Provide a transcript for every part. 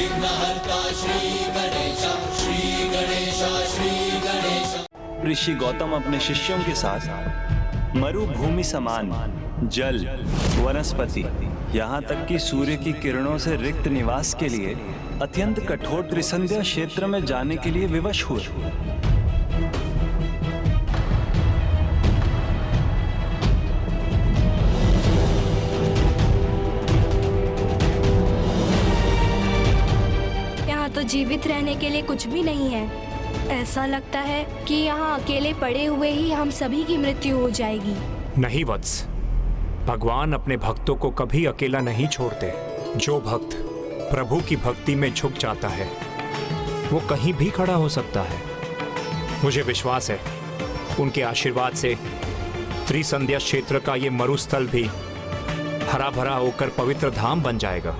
विघ्नहर्ता श्री गणेश, श्री गणेश, श्री गणेश। ऋषि गौतम अपने शिष्यों के साथ मरुभूमि समान जल, वनस्पति, यहाँ तक कि सूर्य की किरणों से रिक्त निवास के लिए अत्यंत कठोर त्रिसंध्या क्षेत्र में जाने के लिए विवश हुए। यहाँ तो जीवित रहने के लिए कुछ भी नहीं है। ऐसा लगता है कि यहाँ अकेले पड़े हुए ही हम सभी की मृत्यु हो जाएगी। नहीं वत्स, भगवान अपने भक्तों को कभी अकेला नहीं छोड़ते। जो भक्त प्रभु की भक्ति में झुक जाता है वो कहीं भी खड़ा हो सकता है। मुझे विश्वास है उनके आशीर्वाद से त्रिसंध्या क्षेत्र का ये मरुस्थल भी हरा भरा होकर पवित्र धाम बन जाएगा।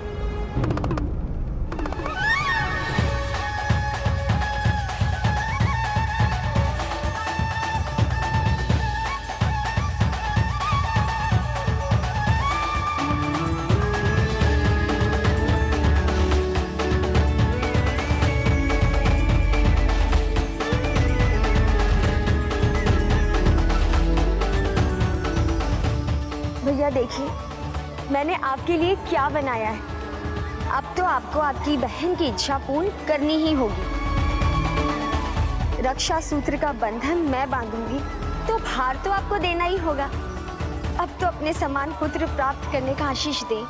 भैया देखिए, मैंने आपके लिए क्या बनाया है। अब तो आपको आपकी बहन की इच्छा पूर्ण करनी ही होगी। रक्षा सूत्र का बंधन मैं बांधूंगी, तो भार तो आपको देना ही होगा। अब तो अपने समान पुत्र प्राप्त करने का आशीष दें।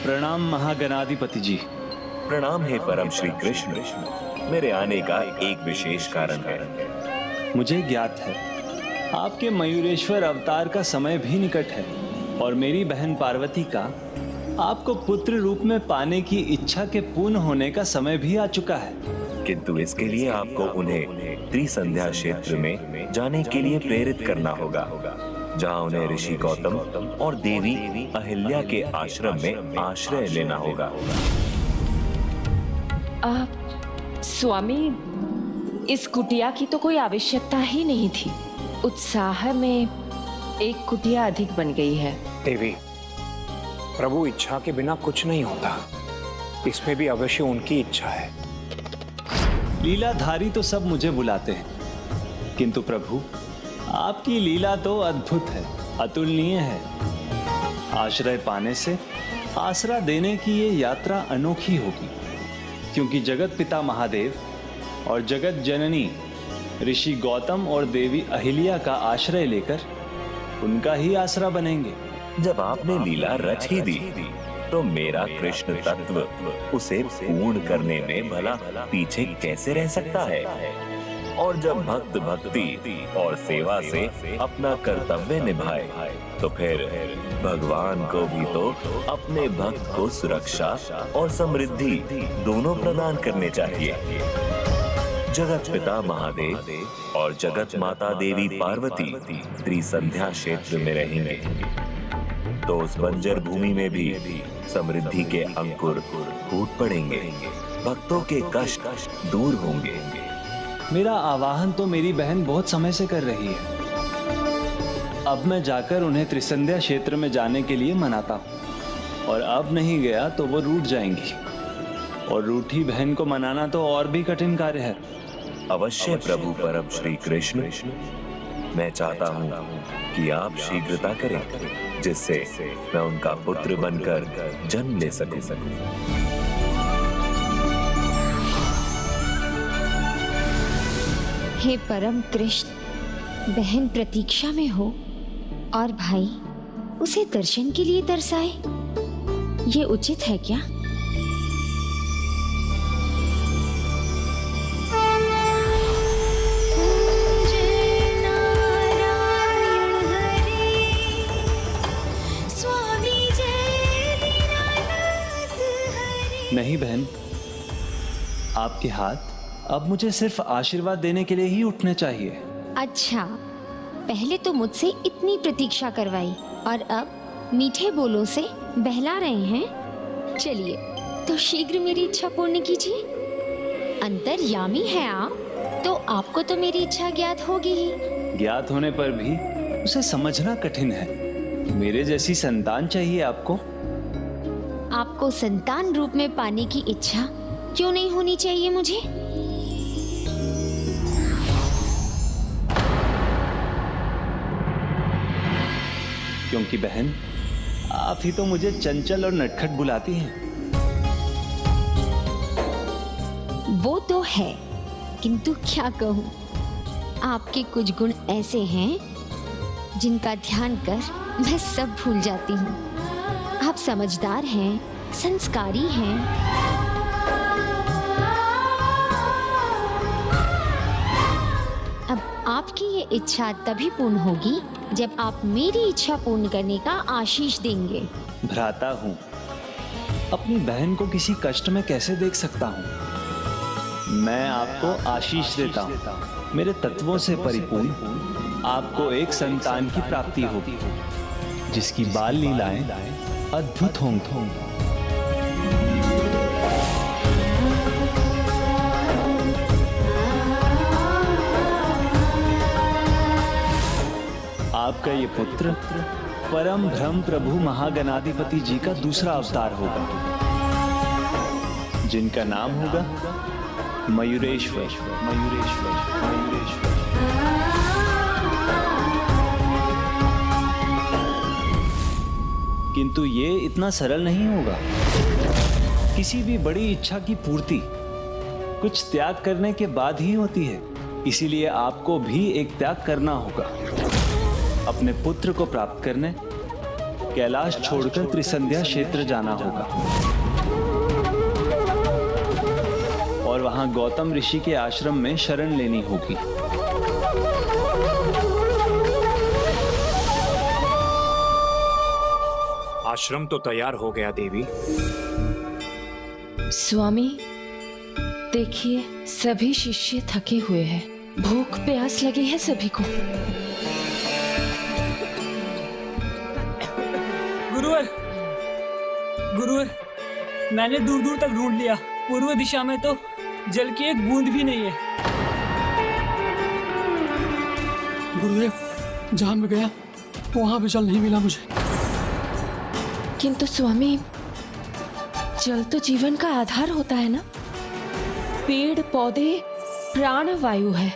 प्रणाम महागणाधिपति जी। प्रणाम हे परम श्री कृष्ण। मेरे आने का एक विशेष कारण है। मुझे ज्ञात है आपके मयूरेश्वर अवतार का समय भी निकट है और मेरी बहन पार्वती का आपको पुत्र रूप में पाने की इच्छा के पूर्ण होने का समय भी आ चुका है। किंतु इसके लिए आपको उन्हें त्रिसंध्या क्षेत्र में जाने के लिए प्रेरित करना होगा, जहाँ उन्हें ऋषि गौतम और देवी अहिल्या के आश्रम में आश्रय लेना होगा। स्वामी, इस कुटिया की तो कोई आवश्यकता ही नहीं थी। उत्साह में एक कुटिया अधिक बन गई है। देवी, प्रभु इच्छा के बिना कुछ नहीं होता। इसमें भी अवश्य उनकी इच्छा है। लीलाधारी तो सब मुझे बुलाते हैं, किंतु प्रभु आपकी लीला तो अद्भुत है, अतुलनीय है। आश्रय पाने से आसरा देने की ये यात्रा अनोखी होगी, क्योंकि जगत पिता महादेव और जगत जननी ऋषि गौतम और देवी अहिल्या का आश्रय लेकर उनका ही आसरा बनेंगे। जब आपने लीला रच ही दी तो मेरा कृष्ण तत्व उसे पूर्ण करने में भला पीछे कैसे रह सकता है। और जब भक्त भक्ति और सेवा से अपना कर्तव्य निभाए तो फिर भगवान को भी तो अपने भक्त को सुरक्षा और समृद्धि दोनों प्रदान करने चाहिए। जगत पिता महादेव और जगत माता देवी पार्वती त्रिसंध्या क्षेत्र में रहेंगे, तो उस बंजर भूमि में भी समृद्धि के अंकुर फूट पड़ेंगे, भक्तों के कष्ट दूर होंगे। मेरा आवाहन तो मेरी बहन बहुत समय से कर रही है। अब मैं जाकर उन्हें त्रिसंध्या क्षेत्र में जाने के लिए मनाता हूँ, और अब नहीं गया तो वो रूठ जाएंगी, और रूठी बहन को मनाना तो और भी कठिन कार्य है। अवश्य प्रभु परम श्री कृष्ण, मैं चाहता हूँ कि आप शीघ्रता करें, जिससे मैं उनका पुत्र बनकर जन्म ले सकूं। हे परम कृष्ण, बहन प्रतीक्षा में हो और भाई उसे दर्शन के लिए तरसाए, ये उचित है क्या? नहीं बहन, आपके हाथ अब मुझे सिर्फ आशीर्वाद देने के लिए ही उठने चाहिए। अच्छा, पहले तो मुझसे इतनी प्रतीक्षा करवाई और अब मीठे बोलों से बहला रहे हैं। चलिए तो शीघ्र मेरी इच्छा पूर्ण कीजिए। अंतर्यामी है आप, तो आपको तो मेरी इच्छा ज्ञात होगी ही। ज्ञात होने पर भी उसे समझना कठिन है। मेरे जैसी संतान चाहिए आपको। आपको संतान रूप में पाने की इच्छा क्यों नहीं होनी चाहिए मुझे? क्योंकि बहन, आप ही तो मुझे चंचल और नटखट बुलाती हैं। वो तो है, किंतु क्या कहूँ, आपके कुछ गुण ऐसे हैं जिनका ध्यान कर मैं सब भूल जाती हूँ। आप समझदार हैं, संस्कारी हैं। अब आपकी ये इच्छा तभी पूर्ण होगी जब आप मेरी इच्छा पूर्ण करने का आशीष देंगे। भ्राता हूँ, अपनी बहन को किसी कष्ट में कैसे देख सकता हूँ। मैं आपको आशीष देता हूँ। मेरे तत्वों से परिपूर्ण आपको एक संतान की प्राप्ति होगी, जिसकी बाल लीलाएं अद्भुत होंगी। आपका ये पुत्र परम ब्रह्म प्रभु महागणाधिपति जी का दूसरा अवतार होगा, जिनका नाम होगा मयूरेश्वर। मयूरेश्वर, मयूरेश्वर। किंतु ये इतना सरल नहीं होगा। किसी भी बड़ी इच्छा की पूर्ति कुछ त्याग करने के बाद ही होती है। इसीलिए आपको भी एक त्याग करना होगा। अपने पुत्र को प्राप्त करने कैलाश छोड़कर त्रिसंध्या क्षेत्र जाना होगा और वहां गौतम ऋषि के आश्रम में शरण लेनी होगी। आश्रम तो तैयार हो गया देवी। स्वामी देखिए, सभी शिष्य थके हुए हैं, भूख प्यास लगी है सभी को। गुरुवर, गुरुवर, मैंने दूर दूर तक ढूंढ लिया। पूर्व दिशा में तो जल की एक बूंद भी नहीं है। गुरुदेव, जहां मैं गया वहां भी जल नहीं मिला मुझे। किंतु स्वामी, जल तो जीवन का आधार होता है ना। पेड़ पौधे प्राण वायु है,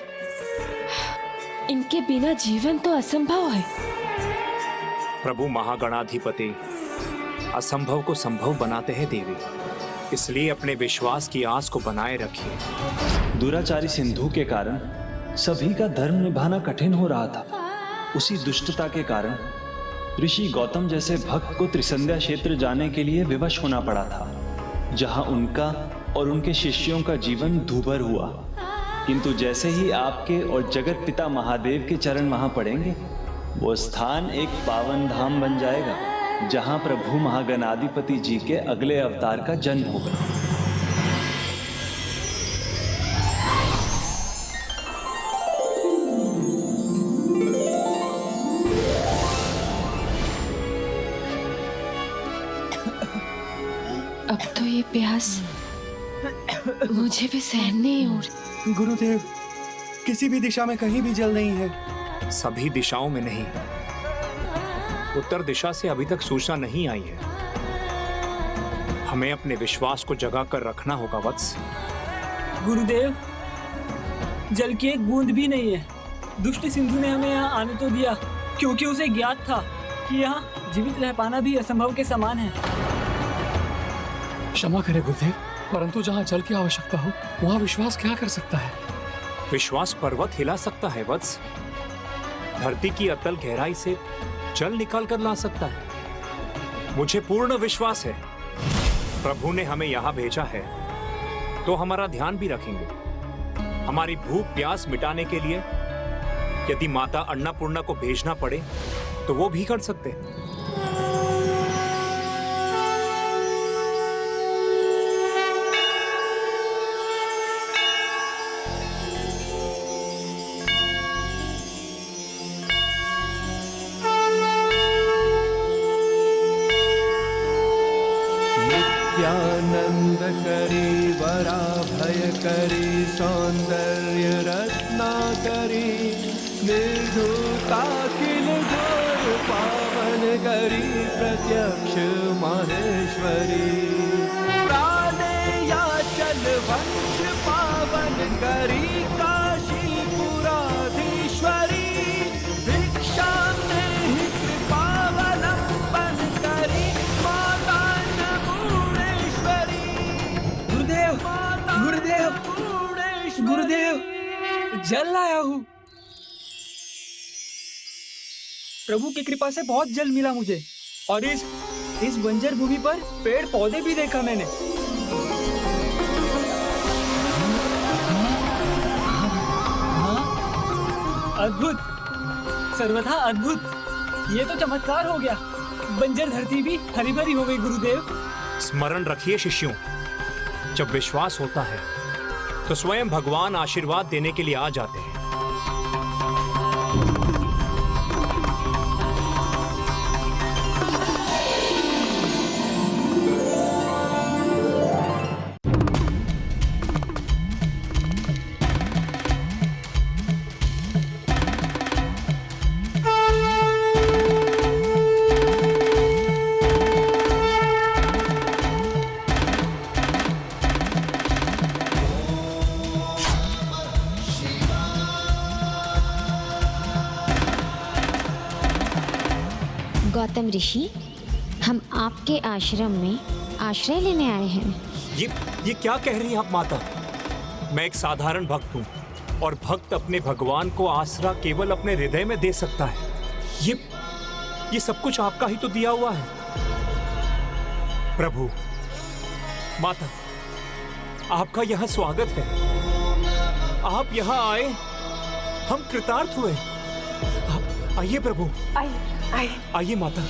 इनके बिना जीवन तो असंभव है। प्रभु महागणाधिपति असंभव को संभव बनाते हैं देवी, इसलिए अपने विश्वास की आस को बनाए रखिए। दुराचारी सिंधु के कारण सभी का धर्म निभाना कठिन हो रहा था। उसी दुष्टता के कारण ऋषि गौतम जैसे भक्त को त्रिसंध्या क्षेत्र जाने के लिए विवश होना पड़ा था, जहां उनका और उनके शिष्यों का जीवन दूभर हुआ। किंतु जैसे ही आपके और जगत पिता महादेव के चरण वहां पड़ेंगे, वो स्थान एक पावन धाम बन जाएगा, जहां प्रभु महागणाधिपति जी के अगले अवतार का जन्म होगा। अब तो ये प्यास मुझे भी सहन नहीं हो रही। गुरुदेव, किसी भी दिशा में कहीं भी जल नहीं है। सभी दिशाओं में नहीं, उत्तर दिशा से अभी तक सूचना नहीं आई है। हमें अपने विश्वास को जगा कर रखना होगा वत्स। गुरुदेव, जल की एक बूंद भी नहीं है। दुष्ट सिंधु ने हमें यहाँ आने तो दिया, क्योंकि उसे ज्ञात था कि यहाँ जीवित रह पाना भी असंभव के समान है। क्षमा करें गुरुदेव, परंतु जहाँ जल की आवश्यकता हो वहाँ विश्वास क्या कर सकता है? विश्वास पर्वत हिला सकता है वत्स। धरती की अतल गहराई से जल निकाल कर ला सकता है। मुझे पूर्ण विश्वास है प्रभु ने हमें यहाँ भेजा है तो हमारा ध्यान भी रखेंगे। हमारी भूख प्यास मिटाने के लिए यदि माता अन्नपूर्णा को भेजना पड़े तो वो भी कर सकते हैं। आनंद करी वरा भय करी सौंदर्य रत्ना करी निर्धुताखिल घोर पावन करी प्रत्यक्ष माहेश्वरी प्राणे या चल वंश पावन करी काशीपुराधीश्वरी भिक्षा में कृपावलंबन करी माता अन्नपूर्णेश्वरी। गुरुदेव गुरुदेव गुरुदेव जल लाया हूँ। प्रभु की कृपा से बहुत जल मिला मुझे और इस बंजर भूमि पर पेड़ पौधे भी देखा मैंने। अद्भुत, सर्वथा अद्भुत। ये तो चमत्कार हो गया। बंजर धरती भी हरी भरी हो गई गुरुदेव। स्मरण रखिए शिष्यों, जब विश्वास होता है तो स्वयं भगवान आशीर्वाद देने के लिए आ जाते हैं। गौतम ऋषि, हम आपके आश्रम में आश्रय लेने आए हैं। ये क्या कह रही हैं आप माता? मैं एक साधारण भक्त हूँ और भक्त अपने भगवान को आसरा केवल अपने हृदय में दे सकता है। ये सब कुछ आपका ही तो दिया हुआ है। प्रभु, माता, आपका यहाँ स्वागत है। आप यहाँ आए, हम कृतार्थ हुए। आइए प्रभु, आइए माता।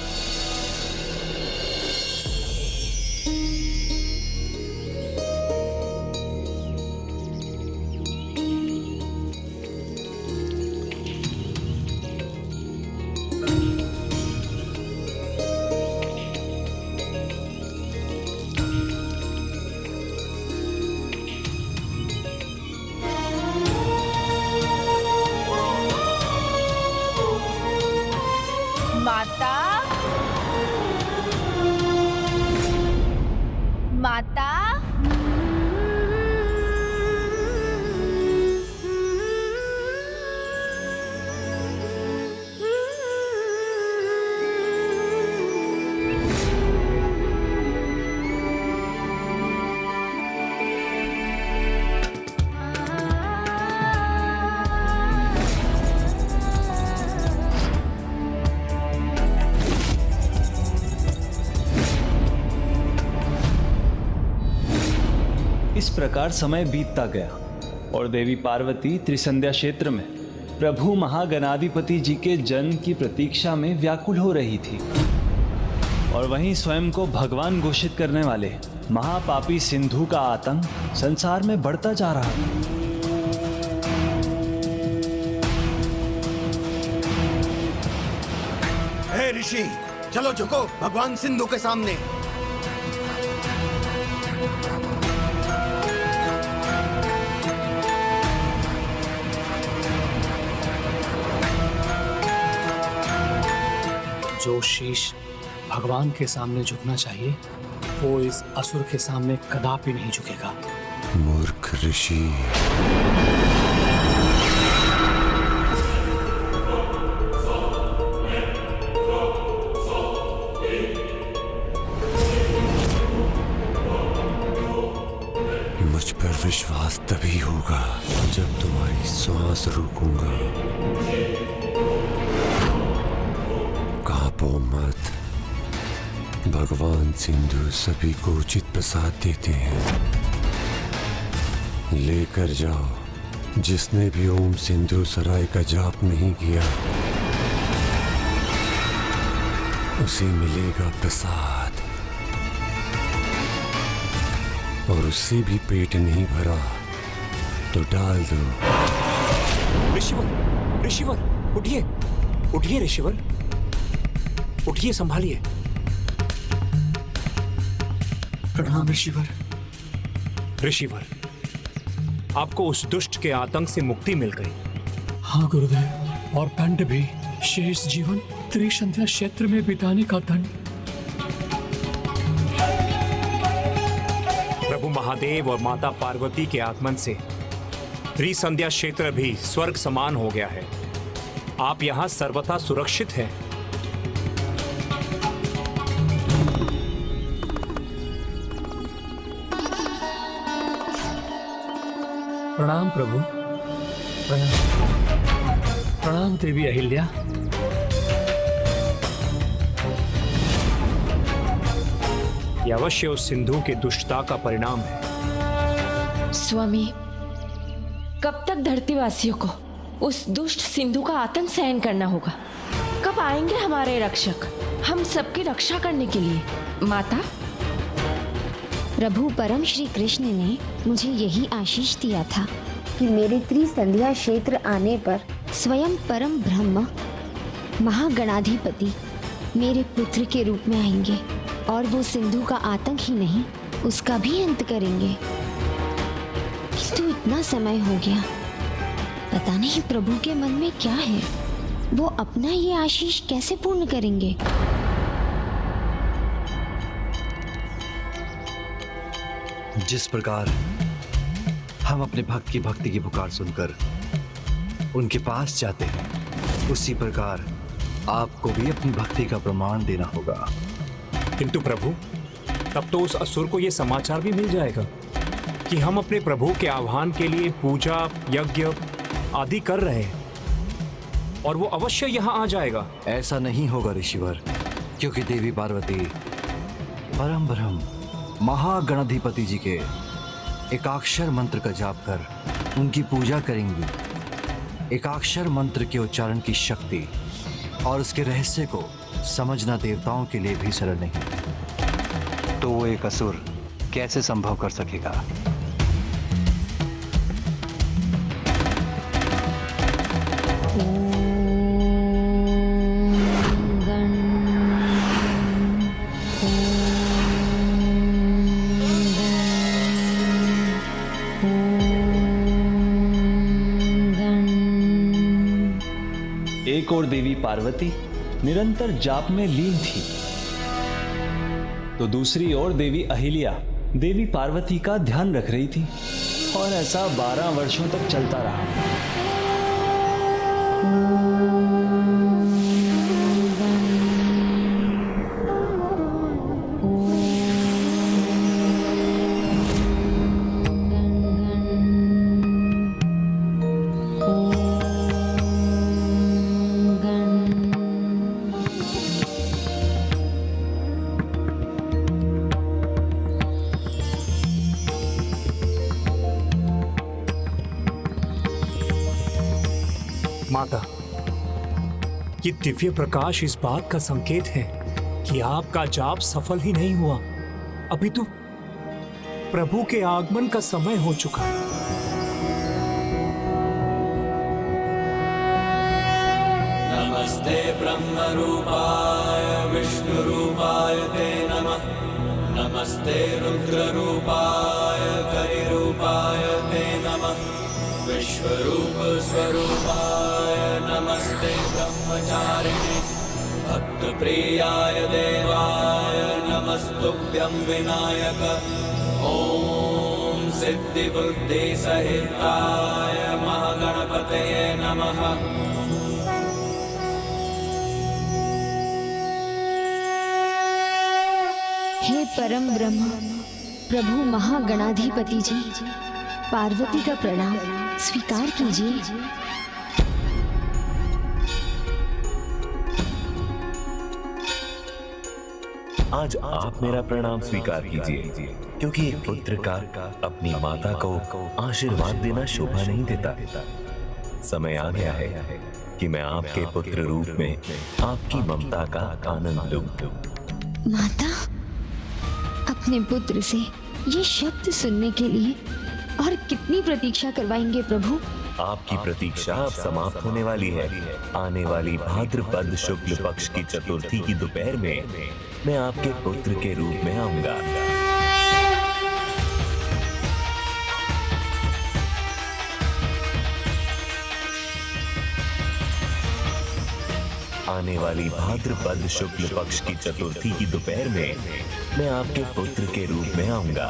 माता, इस प्रकार समय बीतता गया और देवी पार्वती त्रिसंध्या क्षेत्र में प्रभु महागणाधिपति जी के जन्म की प्रतीक्षा में व्याकुल हो रही थी। और वहीं स्वयं को भगवान घोषित करने वाले महापापी सिंधु का आतंक संसार में बढ़ता जा रहा था। हे ऋषि, चलो झुको भगवान सिंधु के सामने। जो शीश भगवान के सामने झुकना चाहिए वो इस असुर के सामने कदापि नहीं झुकेगा। मूर्ख ऋषि, मुझ पर विश्वास तभी होगा जब तुम्हारी सांस रोकूंगा। कांपो मत, भगवान सिंधु सभी को उचित प्रसाद देते हैं। लेकर जाओ। जिसने भी ओम सिंधु सराय का जाप नहीं किया उसे मिलेगा प्रसाद, और उससे भी पेट नहीं भरा तो डाल दो। ऋषिवर, ऋषिवर, उठिए, उठिए ऋषिवर, उठिए, संभालिए। प्रणाम ऋषिवर। ऋषिवर, आपको उस दुष्ट के आतंक से मुक्ति मिल गई। हाँ गुरुदेव, और दंड भी, शेष जीवन त्रिसंध्या क्षेत्र में बिताने का दंड। प्रभु महादेव और माता पार्वती के आगमन से त्रिसंध्या क्षेत्र भी स्वर्ग समान हो गया है। आप यहाँ सर्वथा सुरक्षित हैं। प्रणाम प्रभु। प्रणाम। प्रणाम देवी अहिल्या। ये अवश्य उस सिंधु के दुष्टता का परिणाम है। स्वामी, कब तक धरतीवासियों को उस दुष्ट सिंधु का आतंक सहन करना होगा? कब आएंगे हमारे रक्षक हम सबकी रक्षा करने के लिए? माता, प्रभु परम श्री कृष्ण ने मुझे यही आशीष दिया था कि मेरे त्रिसंध्या क्षेत्र आने पर स्वयं परम ब्रह्म महागणाधिपति मेरे पुत्र के रूप में आएंगे और वो सिंधु का आतंक ही नहीं, उसका भी अंत करेंगे। किंतु इतना समय हो गया, पता नहीं प्रभु के मन में क्या है। वो अपना ये आशीष कैसे पूर्ण करेंगे? जिस प्रकार हम अपने भक्त की भक्ति की पुकार सुनकर उनके पास जाते हैं, उसी प्रकार आपको भी अपनी भक्ति का प्रमाण देना होगा। किंतु प्रभु, तब तो उस असुर को यह समाचार भी मिल जाएगा कि हम अपने प्रभु के आह्वान के लिए पूजा यज्ञ आदि कर रहे हैं, और वो अवश्य यहाँ आ जाएगा। ऐसा नहीं होगा ऋषिवर, क्योंकि देवी पार्वती परम ब्रह्म महागणाधिपति जी के एकाक्षर मंत्र का जाप कर उनकी पूजा करेंगी। एकाक्षर मंत्र के उच्चारण की शक्ति और उसके रहस्य को समझना देवताओं के लिए भी सरल नहीं। तो वो एक असुर कैसे संभव कर सकेगा? एक और देवी पार्वती निरंतर जाप में लीन थी, तो दूसरी ओर देवी अहिल्या देवी पार्वती का ध्यान रख रही थी, और ऐसा 12 वर्षों तक चलता रहा। माता, ये दिव्य प्रकाश इस बात का संकेत है कि आपका जाप सफल ही नहीं हुआ। अभी तो प्रभु के आगमन का समय हो चुका है। नमस्ते ब्रह्म रूपाय विष्णु रूपाय ते नमः। नमस्ते रुद्र रूपाय करि रूपाय ते नमः। विश्वरूप स्वरूपाय नमस्ते ब्रह्मचारिणे भक्त प्रियाय देवाय नमस्तुभ्यं विनायक। ओम सिद्धि बुद्धि सहिताय महागणपतये नमः। हे परम ब्रह्म प्रभु महागणाधिपति जी, पार्वती का प्रणाम स्वीकार कीजिए। आज आप मेरा प्रणाम स्वीकार कीजिए, क्योंकि एक पुत्र का अपनी माता को आशीर्वाद देना शोभा नहीं देता। समय आ गया है कि मैं आपके पुत्र रूप में आपकी ममता का आनंद लूं। माता, अपने पुत्र से ये शब्द सुनने के लिए और कितनी प्रतीक्षा करवाएंगे प्रभु? आपकी प्रतीक्षा अब समाप्त होने वाली है। आने वाली भाद्रपद शुक्ल पक्ष की चतुर्थी की दोपहर में मैं आपके पुत्र के रूप में आऊंगा। आने वाली भाद्रपद शुक्ल पक्ष की चतुर्थी की दोपहर में मैं आपके पुत्र के रूप में आऊंगा।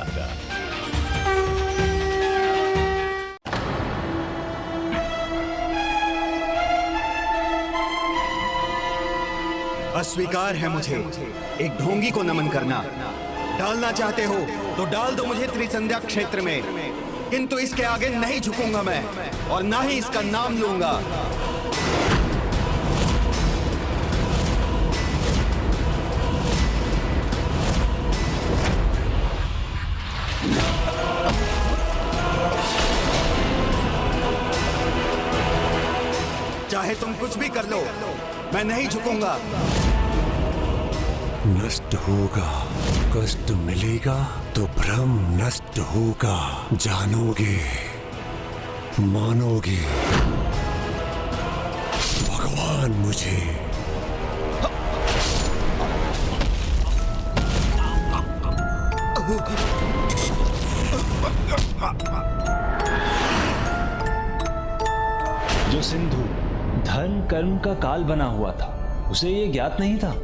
अस्वीकार है मुझे एक ढोंगी को नमन करना। डालना चाहते हो तो डाल दो मुझे त्रिसंध्या क्षेत्र में, किंतु इसके आगे नहीं झुकूंगा मैं और ना ही इसका नाम लूंगा। चाहे तुम कुछ भी कर लो, मैं नहीं झुकूंगा। नष्ट होगा, कष्ट मिलेगा तो भ्रम नष्ट होगा। जानोगे, मानोगे, भगवान मुझे। जो सिंधु धर्म कर्म का काल बना हुआ था, उसे ये ज्ञात नहीं था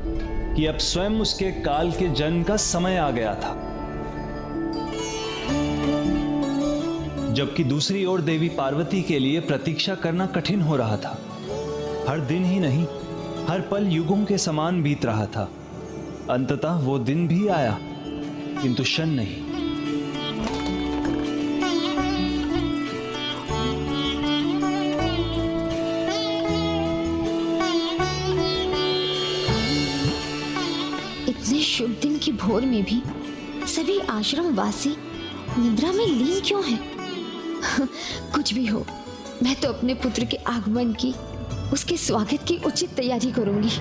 कि अब स्वयं उसके काल के जन्म का समय आ गया था। जबकि दूसरी ओर देवी पार्वती के लिए प्रतीक्षा करना कठिन हो रहा था। हर दिन ही नहीं, हर पल युगों के समान बीत रहा था। अंततः वो दिन भी आया, किंतु क्षण नहीं। इतने शुभ दिन की भोर में भी सभी आश्रम वासी निद्रा में लीन क्यों हैं? कुछ भी हो, मैं तो अपने पुत्र के आगमन की, उसके स्वागत की उचित तैयारी करूंगी।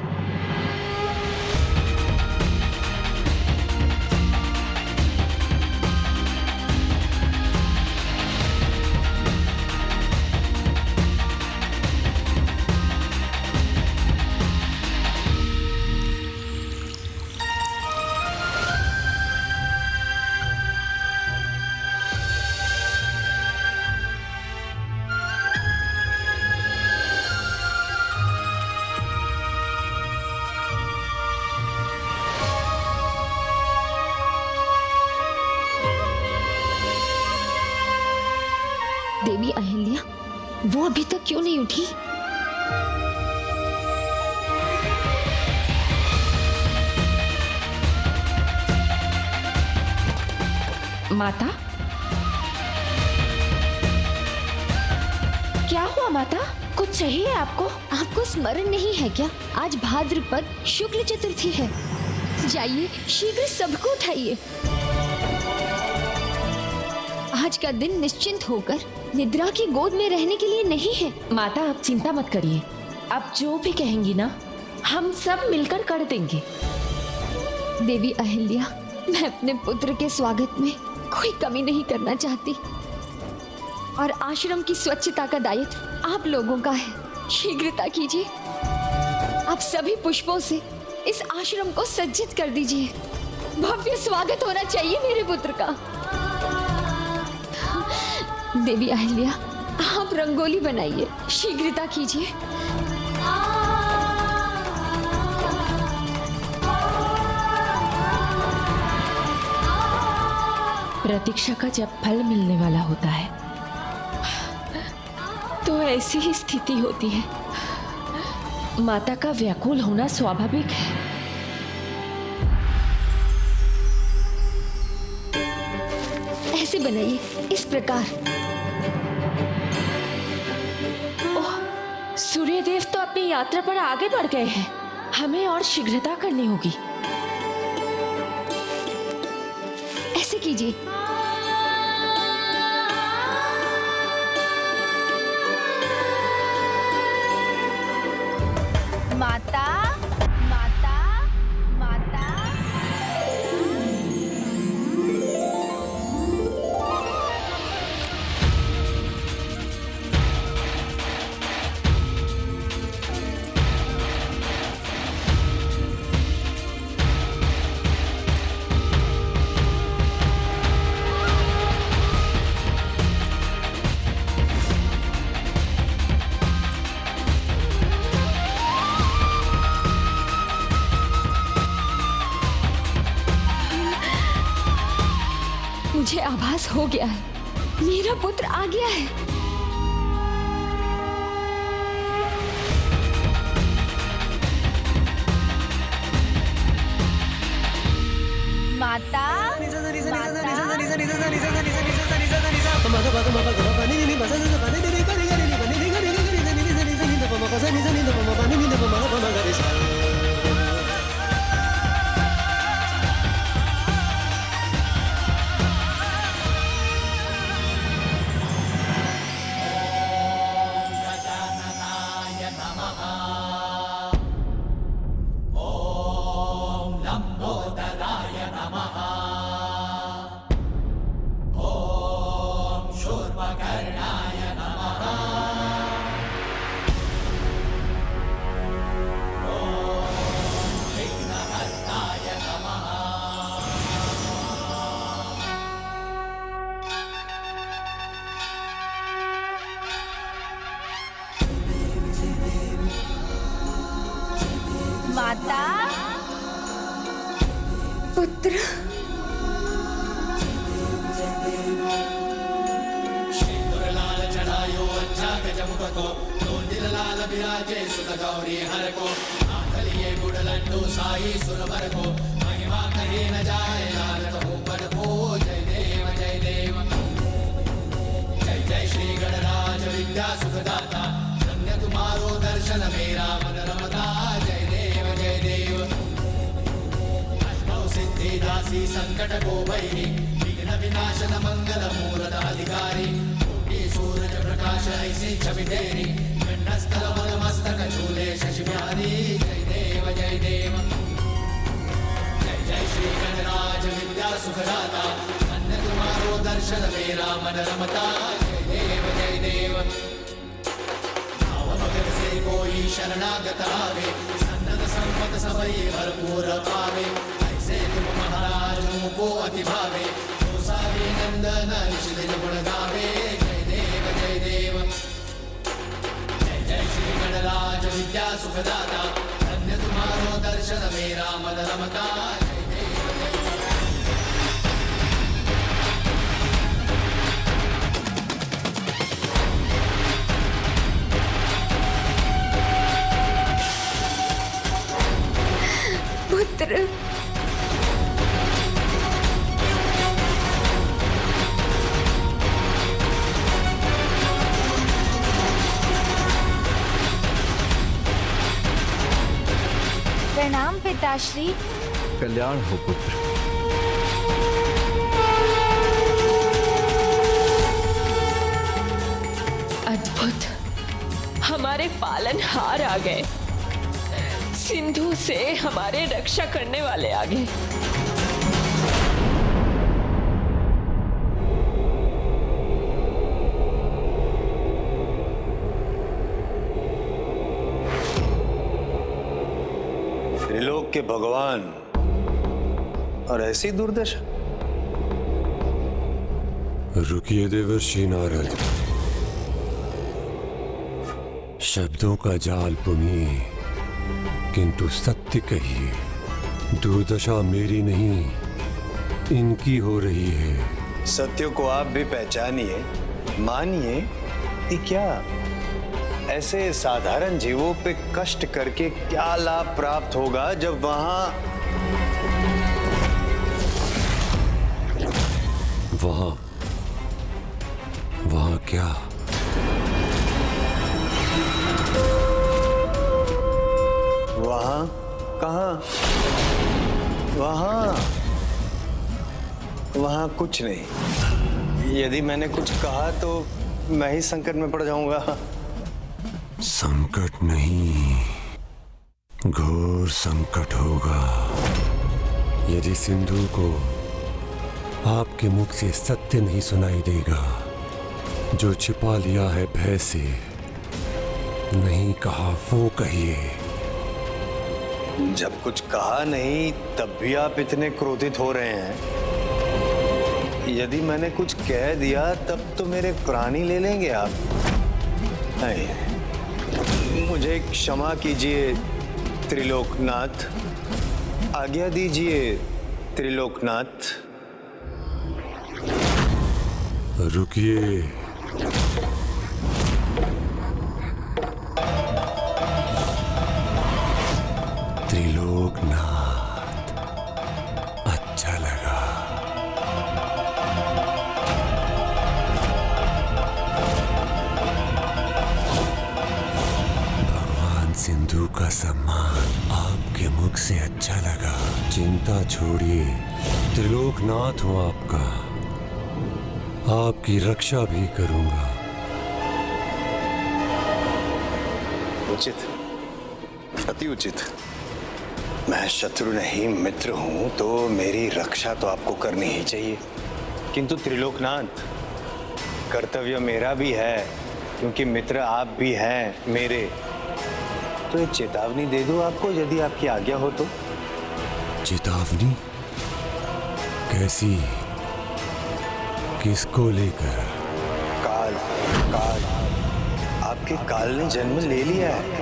देवी अहिल्या, वो अभी तक क्यों नहीं उठी? माता, क्या हुआ माता? कुछ चाहिए आपको? आपको स्मरण नहीं है क्या? आज भाद्रपद शुक्ल चतुर्थी है। जाइए, शीघ्र सबको उठाइए। आज का दिन निश्चिंत होकर निद्रा की गोद में रहने के लिए नहीं है। माता, आप चिंता मत करिए। आप जो भी कहेंगी ना, हम सब मिलकर कर देंगे। देवी अहिल्या, मैं अपने पुत्र के स्वागत में कोई कमी नहीं करना चाहती, और आश्रम की स्वच्छता का दायित्व आप लोगों का है। शीघ्रता कीजिए, आप सभी पुष्पों से इस आश्रम को सज्जित कर दीजिए। भव्य स्वागत होना चाहिए मेरे पुत्र का। देवी अहिल्या, आप रंगोली बनाइए, शीघ्रता कीजिए। प्रतीक्षा का जब फल मिलने वाला होता है तो ऐसी ही स्थिति होती है। माता का व्याकुल होना स्वाभाविक है। ऐसे बनाइए, इस प्रकार। सूर्यदेव तो अपनी यात्रा पर आगे बढ़ गए हैं। हमें और शीघ्रता करनी होगी। ऐसे कीजिए। माता, माता, माता। मुझे आभास हो गया है, मेरा पुत्र आ गया है। माता, माता, पुत्र, लाल चढ़ायो अच्छा गजमुख को, दिल लाल विराजे सुत गौरी हर को, आखलिए गुड़ लड्डू साई सुरवर को, महिमा कहे न जाए लाल ऊपर को। जय देव जय देव, जय जय श्री गणराज विद्या सुखदाता, धन्य तुम्हारो दर्शन मेरा मन रमता। जय देव जय देव, अष्टौ सिद्धि दासी संकट को भैरी, विघ्न विनाशन मंगल मूरत अधिकारी, सूरज प्रकाश ऐसी छवि तेरी, पिंडस्थल मन मस्तक झूले शशि बिहारी। जय देव जय देव, जय जय श्री गणराज विद्या सुखदाता, धन्य तुम्हारो दर्शन मेरा मन रमता। जय देव जय देव, भाव भगत से कोई शरणागत आवे, सन्नत संपत सबई भरपूर पावे, ऐसे तुम महाराज को अति भावे, गोसावी नंदन निशित गुण गावे। जय देव, जय जय श्री गणराज विद्या सुखदाता, धन्य तुम्हारो दर्शन मेरा मन रमता। जय पुत्र, प्रणाम पिताश्री। कल्याण हो पुत्र। अद्भुत, हमारे पालनहार आ गए, सिंधु से हमारे रक्षा करने वाले आ गए। त्रिलोक के भगवान और ऐसी दुर्दशा। रुकिए देवर्षि नारद, शब्दों का जाल बुनिए किंतु सत्य कहिए। दुर्दशा मेरी नहीं, इनकी हो रही है। सत्य को आप भी पहचानिए, मानिए कि क्या ऐसे साधारण जीवों पे कष्ट करके क्या लाभ प्राप्त होगा जब वहां क्या? वहां कहां? वहां कुछ नहीं। यदि मैंने कुछ कहा तो मैं ही संकट में पड़ जाऊंगा। संकट नहीं, घोर संकट होगा यदि सिंधु को आपके मुख से सत्य नहीं सुनाई देगा। जो छिपा लिया है भय से, नहीं कहा वो कहिए। जब कुछ कहा नहीं तब भी आप इतने क्रोधित हो रहे हैं। यदि मैंने कुछ कह दिया तब तो मेरे प्राण ही ले लेंगे आप। नहीं, मुझे क्षमा कीजिए त्रिलोकनाथ, आज्ञा दीजिए त्रिलोकनाथ। रुकिए। त्रिलोकनाथ, अच्छा लगा। भगवान सिंधु का सम्मान आपके मुख से अच्छा लगा। चिंता छोड़िए, त्रिलोकनाथ हूं आपका, आपकी रक्षा भी करूंगा। उचित, अति उचित। मैं शत्रु नहीं मित्र हूं, तो मेरी रक्षा तो आपको करनी ही चाहिए। किंतु त्रिलोकनाथ, कर्तव्य मेरा भी है, क्योंकि मित्र आप भी हैं मेरे। तो एक चेतावनी दे दूं आपको, यदि आपकी आज्ञा हो तो। चेतावनी? कैसी? किसको लेकर? काल, काल, आपके काल ने जन्म ले लिया है।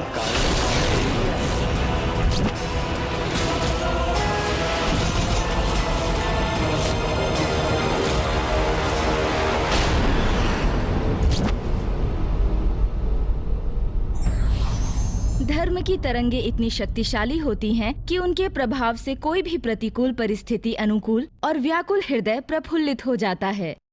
धर्म की तरंगे इतनी शक्तिशाली होती हैं कि उनके प्रभाव से कोई भी प्रतिकूल परिस्थिति अनुकूल और व्याकुल हृदय प्रफुल्लित हो जाता है।